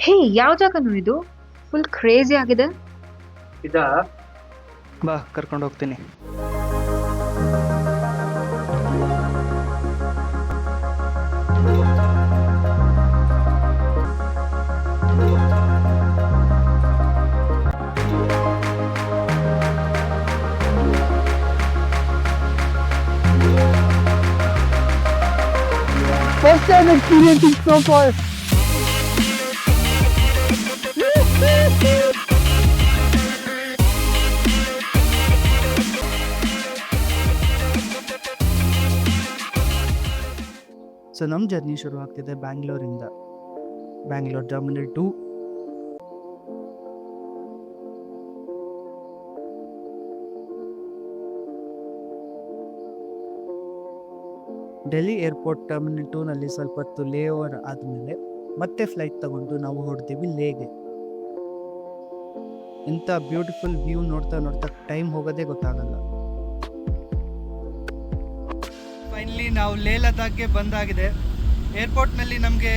ಹೇ, ಯಾವ ಜಾಗನೂ ಇದು? Full crazy ಆಗಿದೆ. ಇದಾ ಬಾ ಕರ್ಕೊಂಡು ಹೋಗ್ತೀನಿ. First time experiencing snowfall. So ನಮ್ಮ ಜರ್ನಿ ಶುರು ಆಗ್ತಿದೆ ಬ್ಯಾಂಗ್ಳೂರಿಂದ. Bangalore terminal 2. Delhi airport terminal 2ನಲ್ಲಿ ಸ್ವಲ್ಪ ಹೊತ್ತು ಲೇ ಓವರ್ ಆದಮೇಲೆ ಮತ್ತೆ ಫ್ಲೈಟ್ ತಗೊಂಡು ನಾವು ಹೊರಡ್ತೀವಿ ಲೇಗೆ. ಇಂಥ ಬ್ಯೂಟಿಫುಲ್ ವ್ಯೂ ನೋಡ್ತಾ ನೋಡ್ತಾ ಟೈಮ್ ಹೋಗೋದೇ ಗೊತ್ತಾಗಲ್ಲ. ಫೈನಲಿ ನಾವು ಲೇ ಲದಾಖ್ಗೆ ಬಂದಾಗಿದೆ. ಏರ್ಪೋರ್ಟ್ನಲ್ಲಿ ನಮಗೆ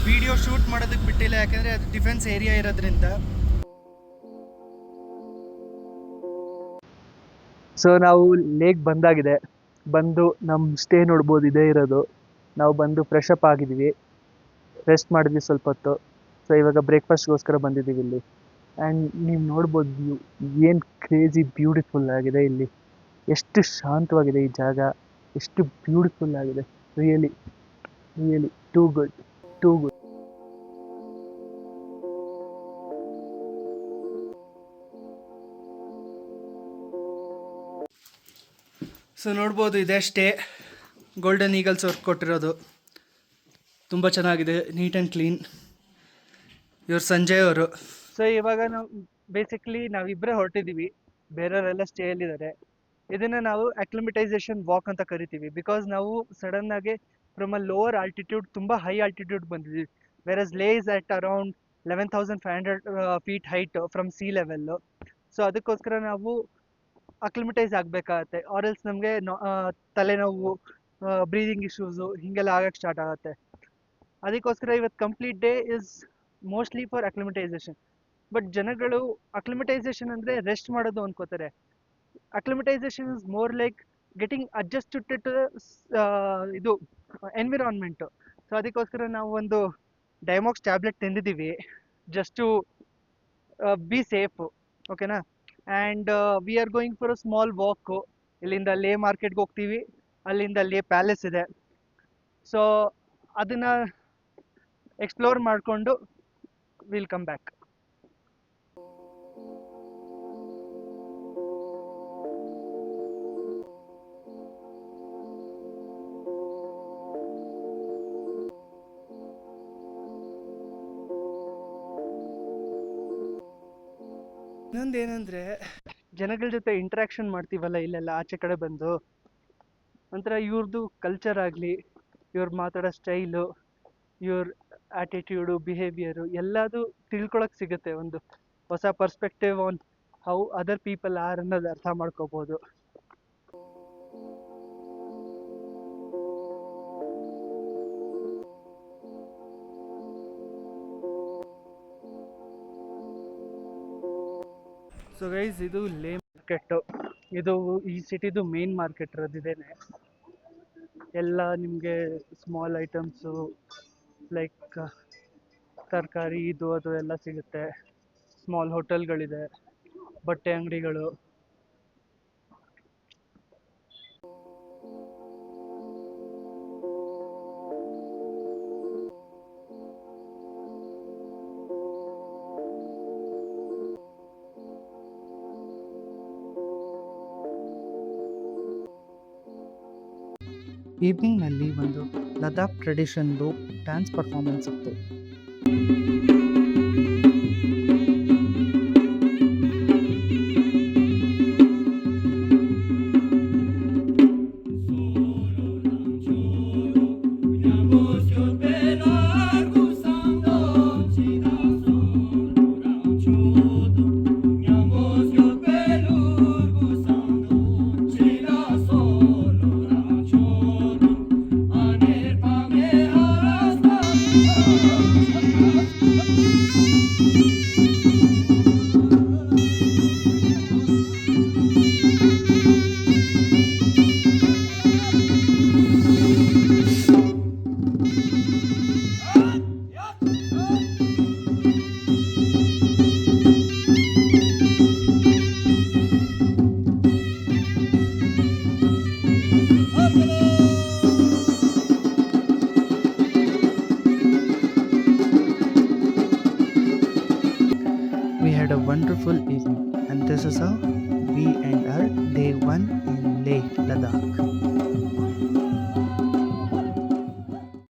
ವಿಡಿಯೋ ಶೂಟ್ ಮಾಡೋದಕ್ಕೆ ಬಿಟ್ಟಿಲ್ಲ, ಯಾಕಂದರೆ ಅದು ಡಿಫೆನ್ಸ್ ಏರಿಯಾ ಇರೋದ್ರಿಂದ. ಸೊ ನಾವು ಲೇಕ್ ಬಂದಾಗಿದೆ. ಬಂದು ನಮ್ಮ ಸ್ಟೇ ನೋಡ್ಬೋದು, ಇದೇ ಇರೋದು. ನಾವು ಬಂದು ಫ್ರೆಶ್ ಅಪ್ ಆಗಿದ್ದೀವಿ, ರೆಸ್ಟ್ ಮಾಡಿದ್ವಿ ಸ್ವಲ್ಪ ಹೊತ್ತು. ಸೊ ಇವಾಗ ಬ್ರೇಕ್ಫಾಸ್ಟ್ಗೋಸ್ಕರ ಬಂದಿದ್ದೀವಿ ಇಲ್ಲಿ. ಆ್ಯಂಡ್ ನೀವು ನೋಡ್ಬೋದು ವ್ಯೂ ಏನು ಕ್ರೇಜಿ ಬ್ಯೂಟಿಫುಲ್ ಆಗಿದೆ ಇಲ್ಲಿ. ಎಷ್ಟು ಶಾಂತವಾಗಿದೆ ಈ ಜಾಗ, ಎಷ್ಟು ಬ್ಯೂಟಿಫುಲ್ ಆಗಿದೆ. Really really too good, too good. So ನೋಡ್ಬೋದು, ಇದೆ ಸ್ಟೇ. ಗೋಲ್ಡನ್ ಈಗಲ್ಸ್ ವರ್ಕ್ ಕೊಟ್ಟಿರೋದು, ತುಂಬ ಚೆನ್ನಾಗಿದೆ, ನೀಟ್ ಆ್ಯಂಡ್ ಕ್ಲೀನ್. ಇವ್ರು ಸಂಜಯ್ ಅವರು. ಸೊ ಇವಾಗ ನಾವು ಬೇಸಿಕ್ಲಿ ನಾವಿಬ್ಬರೇ ಹೊರಟಿದ್ದೀವಿ, ಬೇರೆಯವರೆಲ್ಲ ಸ್ಟೇಯಲ್ಲಿದ್ದಾರೆ. ಇದನ್ನು ನಾವು ಅಕ್ಲಿಮೆಟೈಸೇಷನ್ ವಾಕ್ ಅಂತ ಕರಿತೀವಿ. ಬಿಕಾಸ್ ನಾವು ಸಡನ್ನಾಗಿ ಫ್ರಮ್ ಅ ಲೋವರ್ ಆಲ್ಟಿಟ್ಯೂಡ್ ತುಂಬ ಹೈ ಆಲ್ಟಿಟ್ಯೂಡ್ ಬಂದಿದ್ದೀವಿ. ವೆರಸ್ ಲೇ is at around 11,500 feet height from C level. So ಅದಕ್ಕೋಸ್ಕರ ನಾವು ಅಕ್ಲಿಮೆಟೈಸ್ ಆಗಬೇಕಾಗತ್ತೆ, ಆರ್ ಎಲ್ಸ್ ನಮಗೆ ತಲೆನೋವು, ಬ್ರೀದಿಂಗ್ ಇಶ್ಯೂಸು ಹೀಗೆಲ್ಲ ಆಗಕ್ಕೆ ಸ್ಟಾರ್ಟ್ ಆಗುತ್ತೆ. ಅದಕ್ಕೋಸ್ಕರ ಇವತ್ತು complete day is mostly for acclimatisation. But ಜನಗಳು ಅಕ್ಲಿಮೆಟೈಸೇಷನ್ ಅಂದರೆ ರೆಸ್ಟ್ ಮಾಡೋದು ಅಂದ್ಕೋತಾರೆ. Acclimatisation is more like getting adjusted to ಇದು ಎನ್ವಿರಾನ್ಮೆಂಟು. ಸೊ ಅದಕ್ಕೋಸ್ಕರ ನಾವು ಒಂದು ಡೈಮಾಕ್ಸ್ ಟ್ಯಾಬ್ಲೆಟ್ ತಿಂದಿದ್ದೀವಿ, ಜಸ್ಟ್ ಟು ಬಿ ಸೇಫು. ಓಕೆನಾ? And we are going for a small walk. ಇಲ್ಲಿಂದ ಲೇ ಮಾರ್ಕೆಟ್ಗೆ ಹೋಗ್ತೀವಿ, ಅಲ್ಲಿಂದ ಲೇ ಪ್ಯಾಲೇಸ್ ಇದೆ. ಸೊ ಅದನ್ನು ಎಕ್ಸ್ಪ್ಲೋರ್ ಮಾಡಿಕೊಂಡು ವಿಲ್ ಕಮ್ ಬ್ಯಾಕ್. ಇನ್ನೊಂದೇನೆಂದರೆ, ಜನಗಳ ಜೊತೆ ಇಂಟ್ರ್ಯಾಕ್ಷನ್ ಮಾಡ್ತೀವಲ್ಲ ಇಲ್ಲೆಲ್ಲ ಆಚೆ ಕಡೆ ಬಂದು, ಒಂಥರ ಇವ್ರದ್ದು ಕಲ್ಚರ್ ಆಗಲಿ, ಇವ್ರು ಮಾತಾಡೋ ಸ್ಟೈಲು, ಇವ್ರ ಆ್ಯಟಿಟ್ಯೂಡು, ಬಿಹೇವಿಯರು ಎಲ್ಲದು ತಿಳ್ಕೊಳಕ್ಕೆ ಸಿಗುತ್ತೆ. ಒಂದು ಹೊಸ perspective on how other people are ಅನ್ನೋದು ಅರ್ಥ ಮಾಡ್ಕೋಬೋದು. ಸೊ ಗೈಸ್, ಇದು ಲೇ ಮಾರ್ಕೆಟ್ಟು. ಇದು ಈ ಸಿಟಿದು ಮೇನ್ ಮಾರ್ಕೆಟ್ ಇರೋದಿದೇನೆ. ಎಲ್ಲ ನಿಮಗೆ ಸ್ಮಾಲ್ ಐಟಮ್ಸು ಲೈಕ್ ತರಕಾರಿ ಇದು ಅದು ಎಲ್ಲ ಸಿಗುತ್ತೆ. ಸ್ಮಾಲ್ ಹೋಟೆಲ್ಗಳಿದೆ, ಬಟ್ಟೆ ಅಂಗಡಿಗಳು. ಈವ್ನಿಂಗ್ನಲ್ಲಿ ಒಂದು ಲದಾಖ್ ಟ್ರೆಡಿಷನ್ದು ಡ್ಯಾನ್ಸ್ ಪರ್ಫಾರ್ಮೆನ್ಸ್ ಇತ್ತು. had a wonderful evening, and this is how we end our day 1 in Leh, Ladakh.